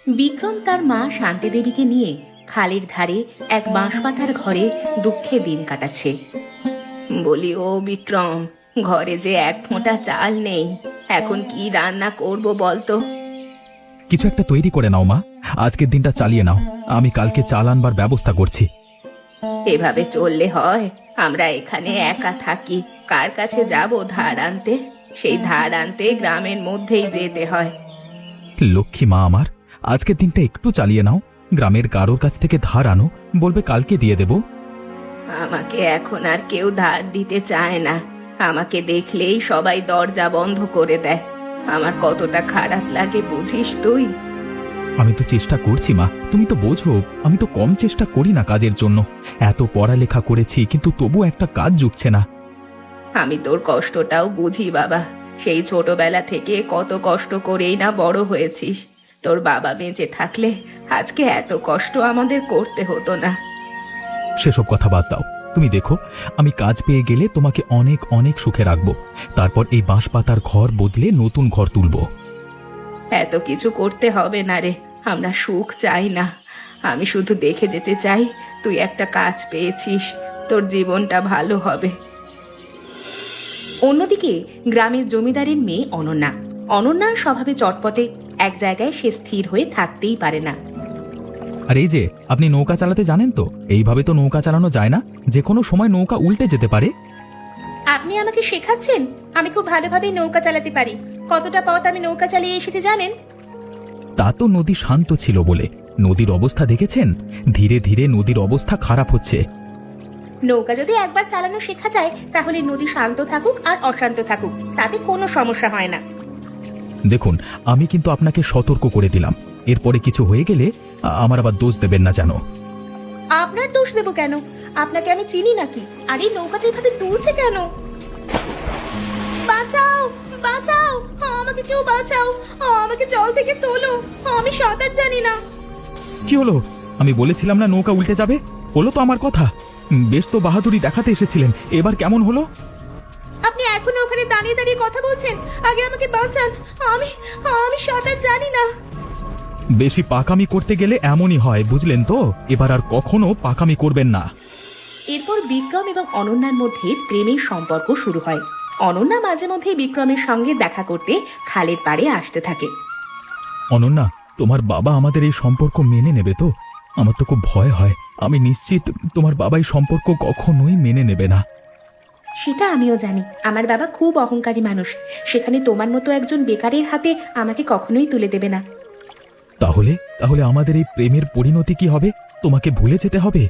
বিক্রম তার মা শান্তি দেবীকে নিয়ে খালের ধারে এক বাঁশপাতার ঘরে দুঃখে দিন কাটাচ্ছে। বলি, ও বিক্রম, ঘরে যে এক ফোঁটা চাল নেই, এখন কি রান্না করব বলতো? কিছু একটা তৈরি করে নাও মা, আজকের দিনটা চালিয়ে নাও। আমি কালকে চাল আনবার ব্যবস্থা করছি। এভাবে চললে হয়? আমরা এখানে একা থাকি, কার কাছে যাব ধার আনতে? সেই ধার আনতে গ্রামের মধ্যেই যেতে হয়। লক্ষ্মী মা আমার, আজকের দিনটা একটু চালিয়ে নাও। গ্রামের কারোর কাছ থেকে ধার আনো, বলবে কালকে দিয়ে দেব। আমাকে এখন আর কেউ ধার দিতে চায় না। আমাকে দেখলেই সবাই দরজা বন্ধ করে দেয়। আমার কতটা খারাপ লাগে বুঝিস তুই? আমি তো চেষ্টা করছি মা, তুমি তো বোঝো আমি তো কম চেষ্টা করি না কাজের জন্য। এত পড়ালেখা করেছি, কিন্তু তবু একটা কাজ জুটছে না। আমি তোর কষ্টটাও বুঝি বাবা। সেই ছোটবেলা থেকে কত কষ্ট করেই না বড় হয়েছিস। তোর বাবা বেঁচে থাকলে আজকে এত কষ্ট আমাদের করতে হতো না। সেসব কথা বাদ দাও। তুমি দেখো, আমি কাজ পেয়ে গেলে তোমাকে অনেক অনেক সুখে রাখবো। তারপর এই বাঁশপাতার ঘর বদলে নতুন ঘর তুলবো। এত কিছু করতে হবে না রে, আমরা সুখ চাই না। আমি শুধু দেখে যেতে চাই তুই একটা কাজ পেয়েছিস, তোর জীবনটা ভালো হবে। অন্যদিকে গ্রামের জমিদারের মেয়ে অনন্যা। অনন্যার স্বভাবে চটপটে, এক জায়গায় সে স্থির হয়ে থাকতেই পারে না। আর এই যে, আপনি নৌকা চালাতে জানেন তো? এইভাবে তো নৌকা চালানো যায় না, যে কোনো সময় নৌকা উল্টে যেতে পারে। আপনি আমাকে শেখাচ্ছেন? আমি খুব ভালোভাবে নৌকা চালাতে পারি। কতটা পথ আমি নৌকা চালিয়ে এসেছি জানেন? তা তো নদী শান্ত ছিল বলে। নদীর অবস্থা দেখেছেন? ধীরে ধীরে নদীর অবস্থা খারাপ হচ্ছে। নৌকা যদি একবার চালানো শেখা যায়, তাহলে নদী শান্ত থাকুক আর অশান্ত থাকুক, তাতে কোনো সমস্যা হয় না। দেখুন, আমি কিন্তু আপনাকে সতর্ক করে দিলাম। এরপরে কিছু হয়ে গেলে আমার আবার দোষ দেবেন না যেন। আপনার দোষ দেব কেন? আপনাকে আমি চিনি নাকি? আর এই নৌকাটা এভাবে তুলছে কেন? বাঁচাও, বাঁচাও, আমাকে কেউ বাঁচাও, আমাকে জল থেকে তোলো, আমি সাঁতার জানি না। কি হলো? আমি বলেছিলাম না নৌকা উল্টে যাবে? হলো তো আমার কথা। বেশ তো বাহাদুরি দেখাতে এসেছিলেন, এবার কেমন হলো? আপনি এখনো ওখানে দাঁড়িয়ে দাঁড়িয়ে কথা বলছেন? আগে আমাকে বাঁচান, আমি আমি সাঁতার জানি না। বেশি পাকামি করতে গেলে এমনই হয়, বুঝলেন তো? এবার আর কখনো পাকামি করবেন না। এরপর বিক্রম এবং অনন্যার মধ্যে প্রেমের সম্পর্ক শুরু হয়। অনন্যা মাঝে মধ্যে বিক্রমের সঙ্গে দেখা করতে খালের পাড়ে আসতে থাকে। অনন্যা, তোমার বাবা আমাদের এই সম্পর্ক মেনে নেবে তো? আমার তো খুব ভয় হয়। আমি নিশ্চিত তোমার বাবা এই সম্পর্ক কখনোই মেনে নেবে না। সেটা আমিও জানি। আমার বাবা খুব অহংকারী মানুষ। সেখানে তোমার মতো একজন বেকারের হাতে আমাকে কখনোই তুলে দেবে না। তাহলে তাহলে আমাদের এই প্রেমের পরিণতি কি হবে? তোমাকে ভুলে যেতে হবে?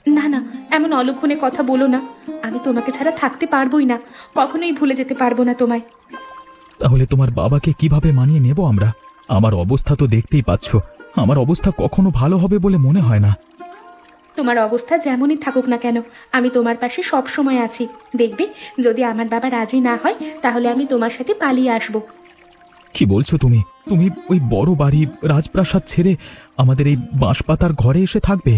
না না, এমন অলক্ষণে কথা বলো না। আমি তোমাকে ছাড়া থাকতে পারবোই না, কখনোই ভুলে যেতে পারবো না তোমায়। তাহলে তোমার বাবাকে কিভাবে মানিয়ে নেব আমরা? আমার অবস্থা তো দেখতেই পাচ্ছ। আমার অবস্থা কখনো ভালো হবে বলে মনে হয় না। তোমার অবস্থা যেমনই থাকুক না কেন, আমি তোমার পাশে সব সময় আছি। দেখবে, যদি আমার বাবা রাজি না হয়, তাহলে আমি তোমার সাথে পালিয়ে আসবো। কি বলছো তুমি? তুমি ওই বড় বাড়ি রাজপ্রাসাদ ছেড়ে আমাদের এই বাঁশপাতার ঘরে এসে থাকবে?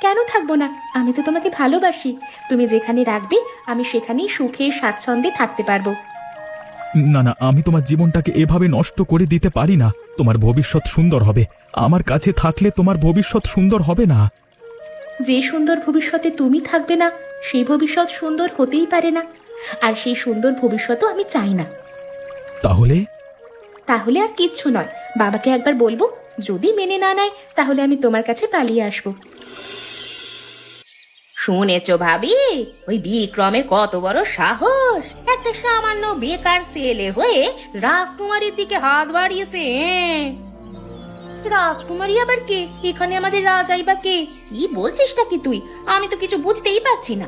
কেন থাকবো না? আমি তো তোমাকে ভালোবাসি। তুমি যেখানে রাখবে, আমি সেখানেই সুখে স্বাচ্ছন্দ্যে থাকতে পারবো। না না, আমি তোমার জীবনটাকে এভাবে নষ্ট করে দিতে পারি না। তোমার ভবিষ্যৎ সুন্দর হবে। আমার কাছে থাকলে তোমার ভবিষ্যৎ সুন্দর হবে না। যে সুন্দর ভবিষ্যতে তুমি থাকবে না, সেই ভবিষ্যৎ সুন্দর হতেই পারে না। আর সেই সুন্দর ভবিষ্যৎও আমি চাই না। তাহলে? তাহলে আর কিচ্ছু নয়। বাবাকে একবার বলবো, যদি মেনে না নেয়, তাহলে আমি তোমার কাছে পালিয়ে আসবো। শুনেছো ভাবি, ওই বিক্রমের কত বড় সাহস! একটা সামান্য বেকার ছেলে হয়ে রাজকুমারীর দিকে হাত বাড়িয়েছে। রাজকুমারী আবার কে? এখানে আমাদের রাজাই বা কে? কি বলছিসটা কি তুই? আমি তো কিছু বুঝতেই পারছি না।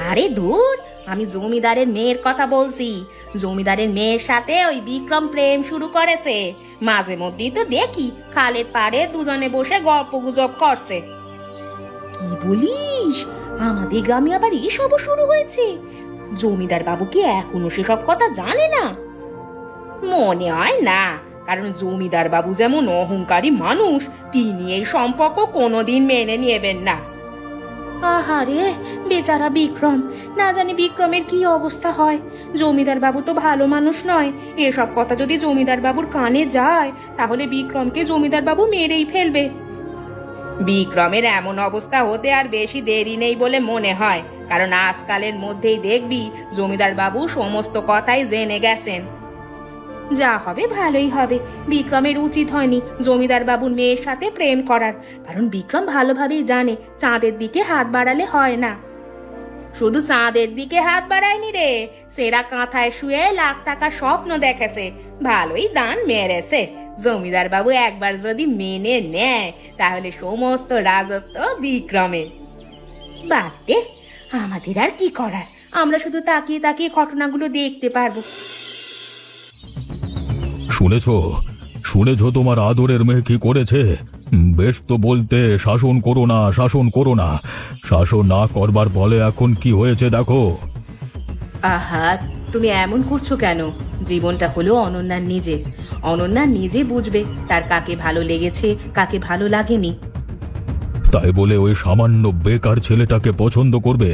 আরে ধুর, আমি জমিদারের মেয়ের কথা বলছি। জমিদারের মেয়ের সাথে ওই বিক্রম প্রেম শুরু করেছে। মাঝে মধ্যেই তো দেখি খালের পাড়ে দুজনে বসে গল্প গুজব করছে। কি বলিস? আমাদের গ্রামে আবার এসবও শুরু হয়েছে? জমিদার বাবু কি এখনো সেসব কথা জানে না? মনে হয় না, কারণ জমিদার বাবু যেমন অহংকারী মানুষ, তিনি এই সম্পর্ক কোনোদিন মেনে নেবেন না। আহারে, বেচারা বিক্রম, না জানি বিক্রমের কি অবস্থা হয়। জমিদার বাবু তো ভালো মানুষ নয়। এসব কথা যদি জমিদার বাবুর কানে যায়, তাহলে বিক্রমকে জমিদার বাবু মেরেই ফেলবে। বিক্রমের এমন অবস্থা হতে আর বেশি দেরি নেই বলে মনে হয়, কারণ আজকালের মধ্যেই দেখবি জমিদার বাবু সমস্ত কথাই জেনে গেছেন। যা হবে ভালোই হবে। বিক্রমের উচিত হয়নি জমিদার বাবুর মেয়ের সাথে প্রেম করার, কারণ বিক্রম ভালোভাবেই জানে চাঁদের দিকে হাত বাড়ালে হয় না। শুধু চাঁদের দিকে হাত বাড়ায়নি রে, সেরা কাঁথায় শুয়ে লাখ টাকা স্বপ্ন দেখেছে। ভালোই দান মেরেছে। জমিদার বাবু একবার যদি মেনে নেয়, তাহলে সমস্ত রাজত্ব বিক্রমের। বাদ দে, আমাদের আর কি করার, আমরা শুধু তাকিয়ে তাকিয়ে ঘটনাগুলো দেখতে পারবো। শুনেছ তোমার আদরের মেয়ে কি করেছে? বেশ তো বলতে, শাসন করো না, শাসন করো না। শাসন না করবার ফলে এখন কি হয়েছে দেখো। আহা, তুমি এমন করছো কেন? জীবনটা হলো অনন্যার নিজের। অনন্যা নিজে বুঝবে তার কাকে ভালো লেগেছে, কাকে ভালো লাগেনি। তাই বলে ওই সামান্য বেকার ছেলেটাকে পছন্দ করবে,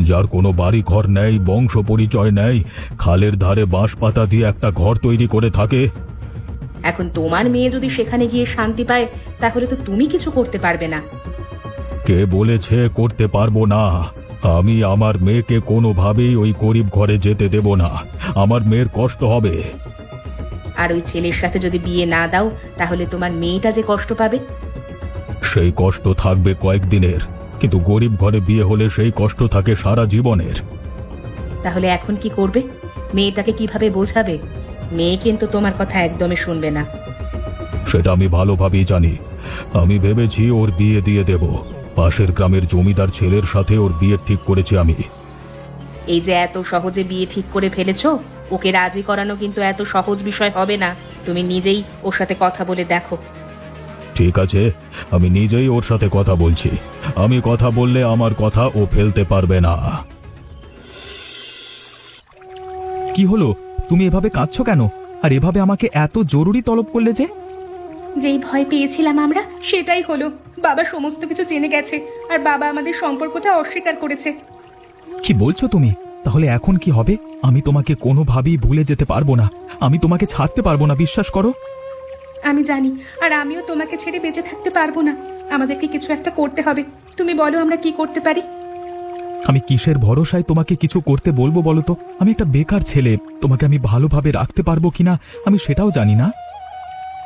যার কোনো বাড়ি ঘর নেই, বংশ পরিচয় নেই, খালের ধারে বাঁশ পাতা দিয়ে একটা ঘর তৈরি করে থাকে? এখন তোমার মেয়ে যদি সেখানে গিয়ে শান্তি পায়, তাহলে তো তুমি কিছু করতে পারবে না। কে বলেছে করতে পারবো না? আমি আমার মেয়েকে কোনোভাবেই ওই গরিব ঘরে যেতে দেব না। আমার মেয়ের কষ্ট হবে। আর ওই ছেলের সাথে যদি বিয়ে না দাও, তাহলে তোমার মেয়েটা যে কষ্ট পাবে। সেই কষ্ট থাকবে কয়েকদিনের, কিন্তু গরিব ঘরে বিয়ে হলে সেই কষ্ট থাকে সারা জীবনের। তাহলে এখন কি করবে? মেয়েটাকে কিভাবে বোঝাবে? মেয়ে কিন্তু তোমার কথা একদমই শুনবে না। সেটা আমি ভালোভাবেই জানি। আমি ভেবেছি ওর বিয়ে দিয়ে দেব। পাশের গ্রামের জমিদার ছেলের সাথে ওর বিয়ে ঠিক করেছি আমি। এই যে এত সহজে বিয়ে ঠিক করে ফেলেছো, ওকে রাজি করানো কিন্তু এত সহজ বিষয় হবে না। তুমি নিজেই ওর সাথে কথা বলে দেখো। ঠিক আছে, আমি নিজেই ওর সাথে কথা বলছি। আমি কথা বললে আমার কথা ও ফেলতে পারবে না। কি হলো? তুমি এভাবে কাঁদছো কেন? আর এভাবে আমাকে এত জরুরি তলব করলে যে? যেই ভয় পেয়েছিলাম আমরা, সেটাই হলো। বাবা সমস্ত কিছু জেনে গেছে, আর বাবা আমাদের সম্পর্কটা অস্বীকার করেছে। কি বলছো তুমি? তাহলে এখন কি হবে? আমি তোমাকে কোনোভাবেই ভুলে যেতে পারবো না। আমি তোমাকে ছাড়তে পারবো না, বিশ্বাস করো। আমি জানি, আর আমিও তোমাকে ছেড়ে বেঁচে থাকতে পারবো না। আমাদেরকে কিছু একটা করতে হবে। তুমি বলো আমরা কি করতে পারি? আমি কিসের ভরসায় তোমাকে কিছু করতে বলবো বলো তো? আমি একটা বেকার ছেলে, তোমাকে আমি ভালোভাবে রাখতে পারবো কিনা আমি সেটাও জানি না।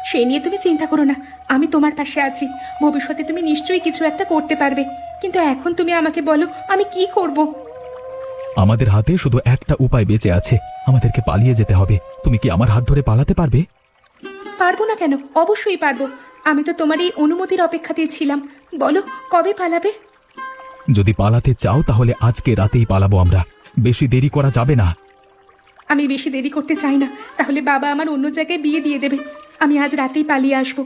সে নিয়ে তুমি চিন্তা করো না, আমি তোমার পাশে আছি। ভবিষ্যতে তুমি নিশ্চয়ই কিছু একটা করতে পারবে, কিন্তু এখন তুমি আমাকে বলো আমি কি করব। আমাদের হাতে শুধু একটা উপায় বেঁচে আছে, আমাদেরকে পালিয়ে যেতে হবে। তুমি কি আমার হাত ধরে পালাতে পারবে? পারবো না কেন? অবশ্যই পারবো। আমি তো তোমার এই অনুমতির অপেক্ষাতেই ছিলাম। বলো কবে পালাবে? যদি পালাতে চাও তাহলে আজকে রাতেই পালাবো আমরা। বেশি দেরি করা যাবে না। আমি বেশি দেরি করতে চাই না, তাহলে বাবা আমার অন্য জায়গায় বিয়ে দিয়ে দেবে। আমি আজ রাতেই পালিয়ে আসবো।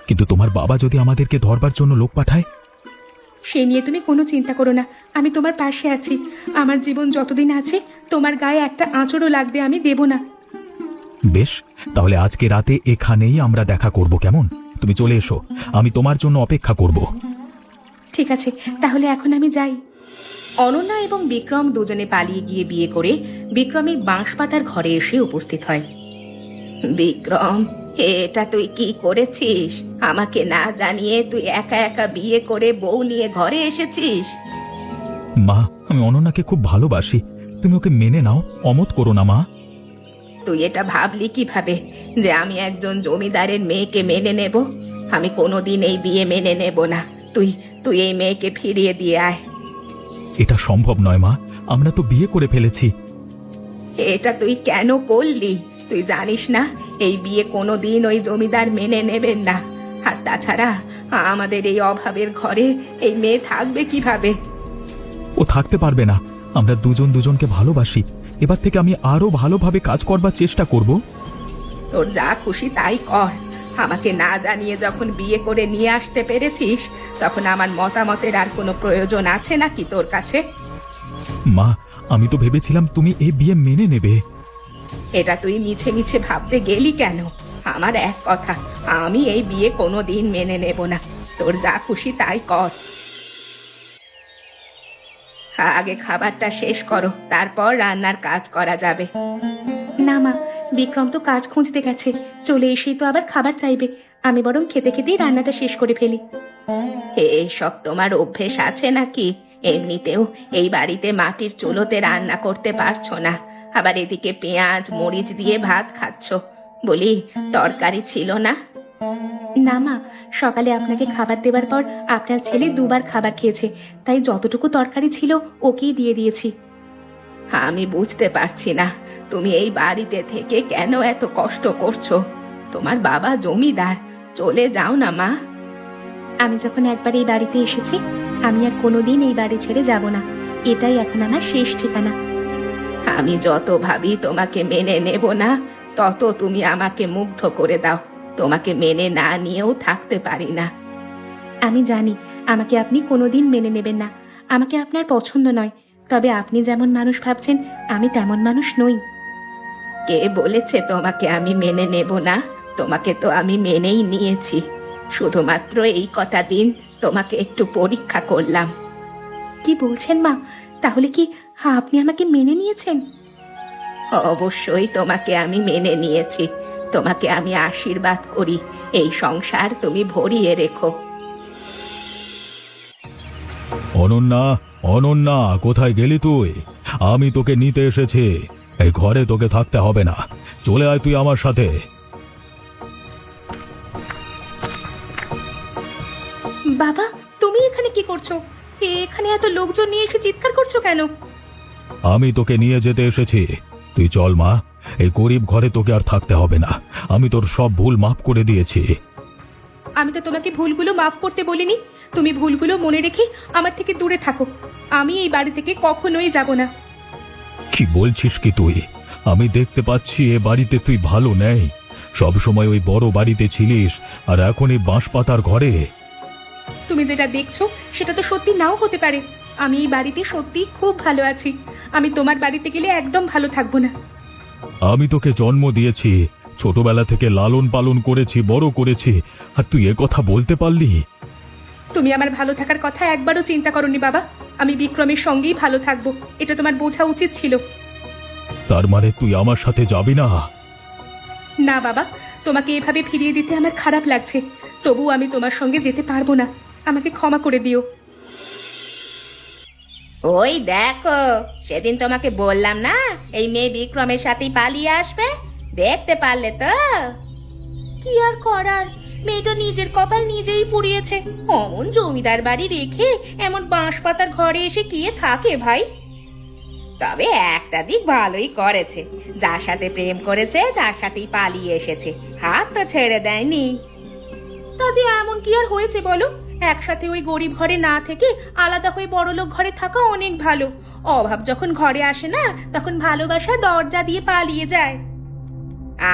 কিন্তু তোমার বাবা যদি আমাদেরকে ধরবার জন্য লোক পাঠায়? সে নিয়ে তুমি কোনো চিন্তা করো না, আমি তোমার পাশে আছি। আমার জীবন যতদিন আছে, তোমার গায়ে একটা আঁচড়ও লাগবে আমি দেব না। বেশ, তাহলে আজকে রাতে এখানেই আমরা দেখা করব, কেমন? তুমি চলে এসো, আমি তোমার জন্য অপেক্ষা করব। ঠিক আছে, তাহলে এখন আমি যাই। অনন্যা এবং বিক্রম দুজনে পালিয়ে গিয়ে বিয়ে করে বিক্রমের বাঁশপাতার ঘরে এসে উপস্থিত হয়। বিক্রম, এটা তুই কি করেছিস? আমাকে না জানিয়ে তুই একা একা বিয়ে করে বউ নিয়ে ঘরে এসেছিস? মা, আমি অনন্যাকে খুব ভালোবাসি। তুমি ওকে মেনে নাও, অমত করো না মা। তুই এটা ভাবলি কিভাবে যে আমি একজন জমিদারের মেয়েকে মেনে নেব? আমি কোনোদিন এই বিয়ে মেনে নেব না। তুই তুই এই মেয়েকে ফিরিয়ে দিয়ে আয়। এটা সম্ভব নয় মা, আমরা তো বিয়ে করে ফেলেছি। এটা তুই কেন করলি? তুই জানিস না এই বিয়ে কোনোদিন ওই জমিদার মেনে নেবেন না। আর তাছাড়া আমাদের এই অভাবের ঘরে এই মেয়ে থাকবে কিভাবে? ও থাকতে পারবে না। আমরা দুজন দুজনকে ভালোবাসি। এবার থেকে আমি আরো ভালোভাবে কাজ করবার চেষ্টা করব। তোর যা খুশি তাই কর। আমাকে না জানিয়ে যখন বিয়ে করে নিয়ে আসতে পেরেছিস, তখন আমার মতামতের আর কোনো প্রয়োজন আছে নাকি তোর কাছে? মা, আমি তো ভেবেছিলাম তুমি এই বিয়ে মেনে নেবে। এটা তুই মিছে মিছে ভাবতে গেলি কেন? আমার এক কথা, আমি এই বিয়ে কোনোদিন মেনে নেব না। তোর যা খুশি তাই কর। আগে খাবারটা শেষ করো, তারপর রান্নার কাজ করা যাবে। না মা, বিক্রম তো কাজ খুঁজতে গেছে, চলে এসেই তো আবার খাবার চাইবে। আমি বরং খেতে খেতেই রান্নাটা শেষ করে ফেলি। এসব তোমার অভ্যেস আছে নাকি? এমনিতেও এই বাড়িতে মাটির চুলোতে রান্না করতে পারছো না, আবার এদিকে পেঁয়াজ মরিচ দিয়ে ভাত খাচ্ছ। বলি, তরকারি ছিল না? না মা, সকালে আপনাকে খাবার দেবার পর আপনার ছেলে দুবার খাবার খেয়েছে, তাই যতটুকু তরকারি ছিল ওকেই দিয়ে দিয়েছি। আমি বুঝতে পারছি না তুমি এই বাড়িতে থেকে কেন এত কষ্ট করছো। তোমার বাবা জমিদার, চলে যাও না মা। আমি যখন একবার এই বাড়িতে এসেছি, আমি আর কোনোদিন এই বাড়ি ছেড়ে যাব না। এটাই এখন আমার শেষ ঠিকানা। আমি যত ভাবি তোমাকে মেনে নেব না, তত তুমি আমাকে মুগ্ধ করে দাও। তোমাকে মেনে না নিয়েও থাকতে পারি না। আমি জানি আমাকে আপনি কোনোদিন মেনে নেবেন না, আমাকে আপনার পছন্দ নয়, তবে আপনি যেমন মানুষ ভাবছেন আমি তেমন মানুষ নই। কে বলেছে তোমাকে আমি মেনে নেব না? তোমাকে তো আমি মেনেই নিয়েছি, শুধুমাত্র এই কটা দিন তোমাকে একটু পরীক্ষা করলাম। কি বলছেন মা? তাহলে কি আপনি আমাকে মেনে নিয়েছেন? অবশ্যই তোমাকে আমি মেনে নিয়েছি। তোমাকে আমি আশীর্বাদ করি, এই সংসার তুমি ভরিয়ে রেখো। অনন্যা, অনন্যা, কোথায় গেলি তুই? আমি তোকে নিতে এসেছি। এই ঘরে তোকে থাকতে হবে না, চলে আয় তুই আমার সাথে। বাবা, তুমি এখানে কি করছো? এখানে এত লোকজন নিয়ে এসে চিৎকার করছো কেন? আমি তোকে নিয়ে যেতে এসেছি, তুই চল মা। এই গরিব ঘরে তোকে আর থাকতে হবে না, আমি তোর সব ভুল মাফ করে দিয়েছি। আমি তো তোমাকে ভুলগুলো মাফ করতে বলিনি, তুমি ভুলগুলো মনে রেখে আমার থেকে দূরে থাকো। আমি এই বাড়ি থেকে কখনোই যাব না। কি বলছিস কি তুই? আমি দেখতে পাচ্ছি এ বাড়িতে তুই ভালো নেই। সব সময় ওই বড় বাড়িতে ছিলিস, আর এখন এই বাঁশপাতার ঘরে। তুমি যেটা দেখছো সেটা তো সত্যি নাও হতে পারে। আমি এই বাড়িতে সত্যি খুব ভালো আছি। আমি তোমার বাড়িতে গেলে একদম ভালো থাকবো না। আমি তোকে জন্ম দিয়েছি, ছোটবেলা থেকে লালন পালন করেছি, বড় করেছি, আর তুই এ কথা বলতে পারলি? তুমি আমার ভালো থাকার কথা একবারও চিন্তা করনি বাবা। আমি বিক্রমের সঙ্গেই ভালো থাকবো, এটা তোমার বোঝা উচিত ছিল। তার মানে তুই আমার সাথে যাবি না? না বাবা, তোমাকে এভাবে ফিরিয়ে দিতে আমার খারাপ লাগছে, তবু আমি তোমার সঙ্গে যেতে পারবো না। আমাকে ক্ষমা করে দিও। ওই দেখো, সেদিন তোমাকে বললাম না এই মেয়ে বিক্রমের সাথেই পালিয়ে আসবে, দেখতে পারলে তো? কি আর করার, মেয়েটা নিজের কপাল নিজেই পুড়িয়েছে। অমন জমিদার বাড়ি রেখে এমন বাঁশপাতার ঘরে এসে কে থাকে ভাই? তবে একটা দিক ভালোই করেছে, যার সাথে প্রেম করেছে তার সাথেই পালিয়ে এসেছে, হাত তো ছেড়ে দেয়নি। তবে এমন কি আর হয়েছে বলো? একসাথে ওই গরিব ঘরে না থেকে আলাদা হয়ে বড়লোক ঘরে থাকা অনেক ভালো। অভাব যখন ঘরে আসে না, তখন ভালোবাসা দরজা দিয়ে পালিয়ে যায়।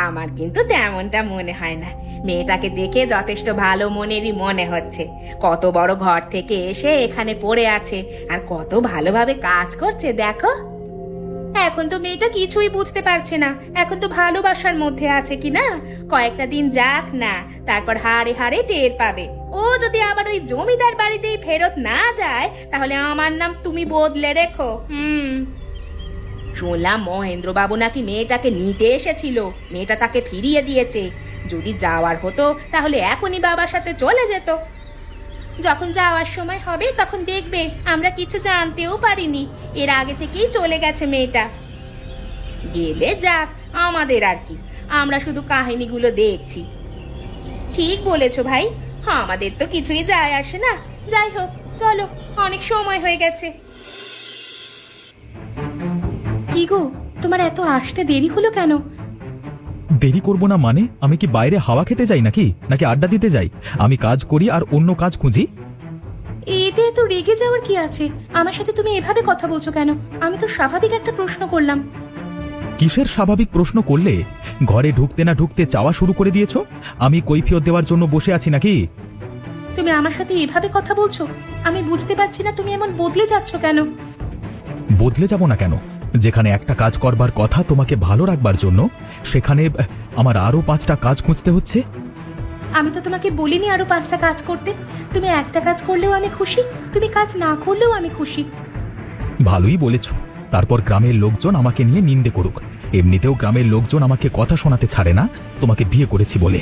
আমার কিন্তু তেমনটা মনে হয় না। মেয়েটাকে দেখে যথেষ্ট ভালো মনেরই মনে হচ্ছে। কত বড় ঘর থেকে এসে এখানে পড়ে আছে, আর কত ভালোভাবে কাজ করছে দেখো। এখন তো মেয়েটা কিছুই বুঝতে পারছে না, এখন তো ভালোবাসার মধ্যে আছে কি না। কয়েকটা দিন যাক না, তারপর হাড়ে হাড়ে টের পাবে। ও যদি আবার ওই জমিদার বাড়িতেই ফেরত না যায়, তাহলে আমার নাম তুমি বদলে রেখো। শুনলাম মহেন্দ্র বাবু নাকি মেয়েটাকে নিতে এসেছিল, মেয়েটা তাকে ফিরিয়ে দিয়েছে। যদি যাওয়ার হতো তাহলে এখনই বাবার সাথে চলে যেত। যখন যাওয়ার সময় হবে তখন দেখবে আমরা কিছু জানতেও পারিনি, এর আগে থেকেই চলে গেছে মেয়েটা। গেলে যাক, আমাদের আর কি, আমরা শুধু কাহিনীগুলো দেখছি। ঠিক বলেছো ভাই, আমাদের তো কিছুই যায় আসে না। যাই হোক, চলো, অনেক সময় হয়ে গেছে। কি গো, তোমার এত আসতে দেরি হলো কেন? দেরি করব না মানে? আমি কি বাইরে হাওয়া খেতে যাই নাকি নাকি আড্ডা দিতে যাই? আমি কাজ করি আর অন্য কাজ খুঁজি। এতে তো রেগে যাওয়ার কি আছে? আমার সাথে তুমি এভাবে কথা বলছো কেন? আমি তো স্বাভাবিক একটা প্রশ্ন করলাম। কিসের স্বাভাবিক প্রশ্ন করলে? ঘরে ঢুকতে না ঢুকতে চাওয়া শুরু করে দিয়েছো। আমি কৈফিয়ত দেওয়ার জন্য বসে আছি নাকি? তুমি আমার সাথে এভাবে কথা বলছো, আমি বুঝতে পারছি না তুমি এমন বদলে যাচ্ছ কেন। বদলে যাব না কেন? যেখানে একটা কাজ করবার কথা তোমাকে ভালো রাখবার জন্য, সেখানে আমার আরো 5টা কাজ খুঁজতে হচ্ছে। আমি তো তোমাকে বলিনি আরো 5টা কাজ করতে। তুমি একটা কাজ করলেও আমি খুশি, তুমি কাজ না করলেও আমি খুশি। ভালোই বলেছ। তারপর গ্রামের লোকজন আমাকে নিয়ে নিন্দে করুক, এমনিতেও গ্রামের লোকজন আমাকে কথা শোনাতে ছাড়ে না তোমাকে বিয়ে করেছি বলে।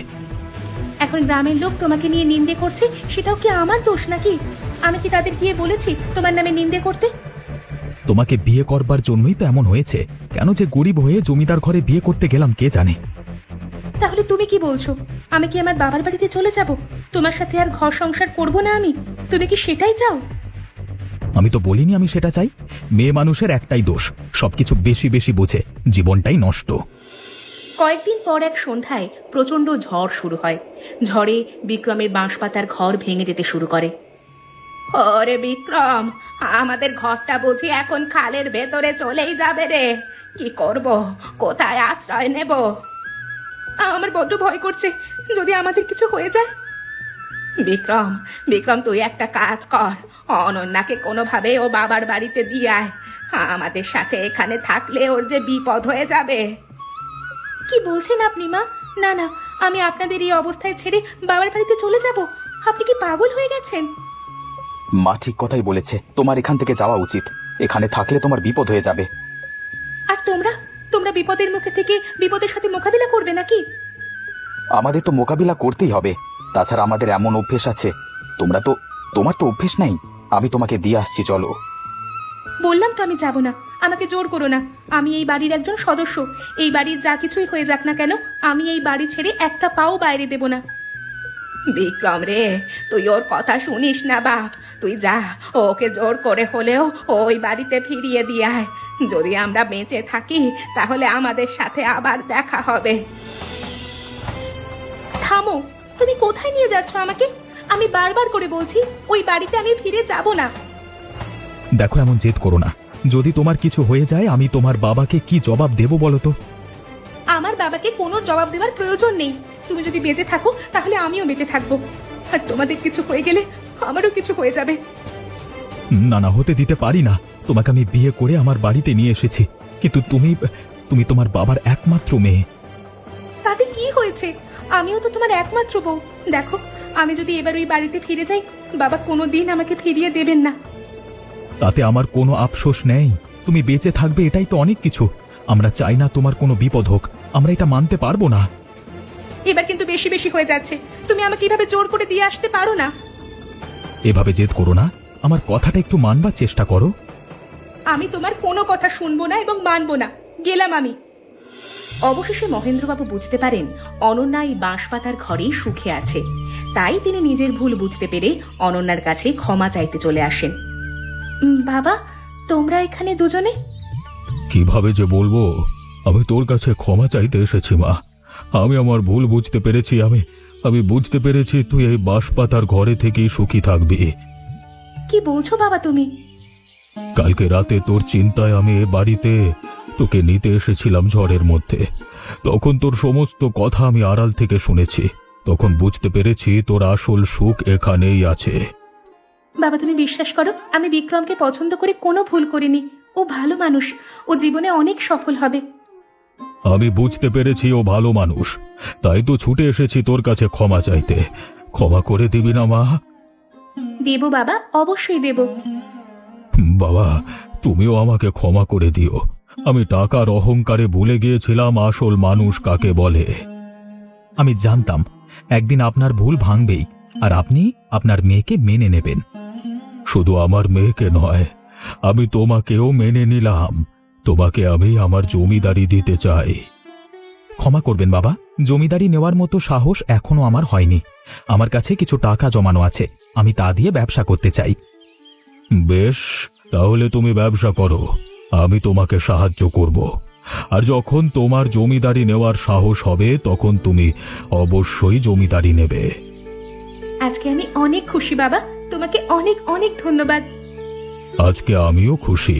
এখন গ্রামের লোক তোমাকে নিয়ে নিন্দে করছে, সেটাও কি আমার দোষ নাকি? আমি কি তাদের গিয়ে বলেছি তোমার নামে নিন্দে করতে? তোমাকে বিয়ে করবার জন্যই তো এমন হয়েছে। কেন যে গরিব হয়ে জমিদার ঘরে বিয়ে করতে গেলাম কে জানে। তাহলে তুমি কি বলছো? আমি কি আমার বাবার বাড়িতে চলে যাব? তোমার সাথে আর ঘর সংসার করব না আমি? তুমি কি সেটাই চাও? আমি তো বলিনি আমি সেটা চাই। মেয়ে মানুষের একটাই দোষ, সবকিছু বেশি বেশি বোঝে, জীবনটাই নষ্ট। কয়েকদিন পর এক সন্ধ্যায় প্রচন্ড ঝড় শুরু হয়। ঝড়ে বিক্রমের বাঁশপাতার ঘর ভেঙে যেতে শুরু করে। ওরে বিক্রম, আমাদের ঘরটা বুঝি এখন খালের ভেতরে চলেই যাবে রে? কি করব, কোথায় আশ্রয় নেব? আমার বড্ড ভয় করছে, যদি আমাদের কিছু হয়ে যায়। বিক্রম, বিক্রম তুই একটা কাজ কর, অনন্যাকে কোনোভাবে ও বাবার বাড়িতে দিয়ে আয়। আমাদের সাথে এখানে থাকলে ওর যে বিপদ হয়ে যাবে। কি বলছেন আপনি মা? না না, আমি আপনাদের এই অবস্থায় ছেড়ে বাবার বাড়িতে চলে যাব? আপনি কি পাগল হয়ে গেছেন? মা ঠিক কথাই বলেছে, তোমার এখান থেকে যাওয়া উচিত। এখানে থাকলে তোমার বিপদ হয়ে যাবে। আর তোমরা তোমরা বিপদের মুখে থেকে বিপদের সাথে মোকাবিলা করবে নাকি? আমাদের তো মোকাবিলা করতেই হবে, তাছাড়া আমাদের এমন অভ্যেস আছে। তোমার তো অভ্যেস নেই। আমি তোমাকে দিয়ে আসছি, চলো। বললাম তো আমি যাব না, আমাকে জোর করো না। আমি এই বাড়ির একজন সদস্য। এই বাড়ির যা কিছুই হয়ে যাক না কেন, আমি এই বাড়ি ছেড়ে একটা পাও বাইরে দেব না। বিক্রম রে, তুই ওর কথা শুনিস না বাপ। তুই যা, ওকে জোর করে হলেও ওই বাড়িতে ফিরিয়ে দিয়ে আয়। যদি আমরা বেঁচে থাকি তাহলে আমাদের সাথে আবার দেখা হবে। থামো, তুমি কোথায় নিয়ে যাচ্ছ আমাকে? আমি বারবার করে বলছি ওই বাড়িতে আমি ফিরে যাব না। দেখো, এমন জেদ করো না। যদি তোমার কিছু হয়ে যায় আমি তোমার বাবাকে কি জবাব দেব বলো তো? আমার বাবাকে কোনো জবাব দেওয়ার প্রয়োজন নেই। তুমি যদি বেঁচে থাকো তাহলে আমিও বেঁচে থাকবো, আর তোমাদের কিছু হয়ে গেলে আমারও কিছু হয়ে যাবে। না না, হতে দিতে পারি না। তোমাকে আমি বিয়ে করে আমার বাড়িতে নিয়ে এসেছি, কিন্তু তুমি তোমার বাবার একমাত্র মেয়ে। তাতে কি হয়েছে? আমিও তো তোমার একমাত্র বউ। দেখো, আমি যদি এবার ওই বাড়িতে ফিরে যাই, বাবা কোনোদিন আমাকে ফিরিয়ে দেবেন না। তাতে আমার কোনো আফসোস নেই। তুমি বেঁচে থাকবে, এটাই তো অনেক কিছু। আমরা চাই না তোমার কোনো বিপদ হোক, আমরা এটা মানতে পারবো না। এবার কিন্তু বেশি বেশি হয়ে যাচ্ছে। তুমি আমাকে এভাবে জোর করে দিয়ে আসতে পারো না। এভাবে জেদ করো না, আমার কথাটা একটু মানবার চেষ্টা করো। আমি তোমার কোনো কথা শুনবো না এবং মানবো না। গেলাম আমি। অবশেষে মহেন্দ্রবাবু বুঝতে পারেন অনন্যা এই বাঁশপাতার ঘরেই সুখে আছে। তাই তিনি নিজের ভুল বুঝতে পেরে অনন্যার কাছে ক্ষমা চাইতে চলে আসেন। বাবা, তোমরা এখানে দুজনে? কিভাবে যে বলবো, আমি তোর কাছে ক্ষমা চাইতে এসেছি মা। আমি আমার ভুল বুঝতে পেরেছি। আমি বুঝতে পেরেছি তুই এই বাঁশপাতার ঘরে থেকেই সুখী থাকবি। কি বলছো বাবা তুমি? কালকে রাতে তোর চিন্তায় আমি এ বাড়িতে তোকে নিতে এসেছিলাম ঝড়ের মধ্যে। তখন তোর সমস্ত কথা আমি আড়াল থেকে শুনেছি। তখন বুঝতে পেরেছি তোর আসল সুখ এখানেই আছে। বাবা তুমি বিশ্বাস করো, আমি বিক্রমকে পছন্দ করে কোনো ভুল করিনি। ও ভালো মানুষ, ও জীবনে অনেক সফল হবে। আমি বুঝতে পেরেছি ও ভালো মানুষ, তাই তো ছুটে এসেছি তোর কাছে ক্ষমা চাইতে। ক্ষমা করে দিবি না মা? দেব বাবা, অবশ্যই দেব। বাবা, তুমিও আমাকে ক্ষমা করে দিও। আমি টাকার অহংকারে ভুলে গিয়েছিলাম আসল মানুষ কাকে বলে। আমি জানতাম একদিন আপনার ভুল ভাঙবেই, আর আপনি আপনার মেয়েকে মেনে নেবেন। শুধু আমার মেয়েকে নয়, আমি তোমাকেও মেনে নিলাম। তোমাকে আমি আমার জমিদারি দিতে চাই। ক্ষমা করবেন বাবা, জমিদারি নেওয়ার মতো সাহস এখনো আমার হয়নি। আমার কাছে কিছু টাকা জমানো আছে, আমি তা দিয়ে ব্যবসা করতে চাই। বেশ, তাহলে তুমি ব্যবসা করো, আমি তোমাকে সাহায্য করব। আর যখন তোমার জমিদারি নেওয়ার সাহস হবে তখন তুমি অবশ্যই জমিদারি নেবে। আজকে আমি অনেক খুশি বাবা, তোমাকে অনেক অনেক ধন্যবাদ। আজকে আমিও খুশি।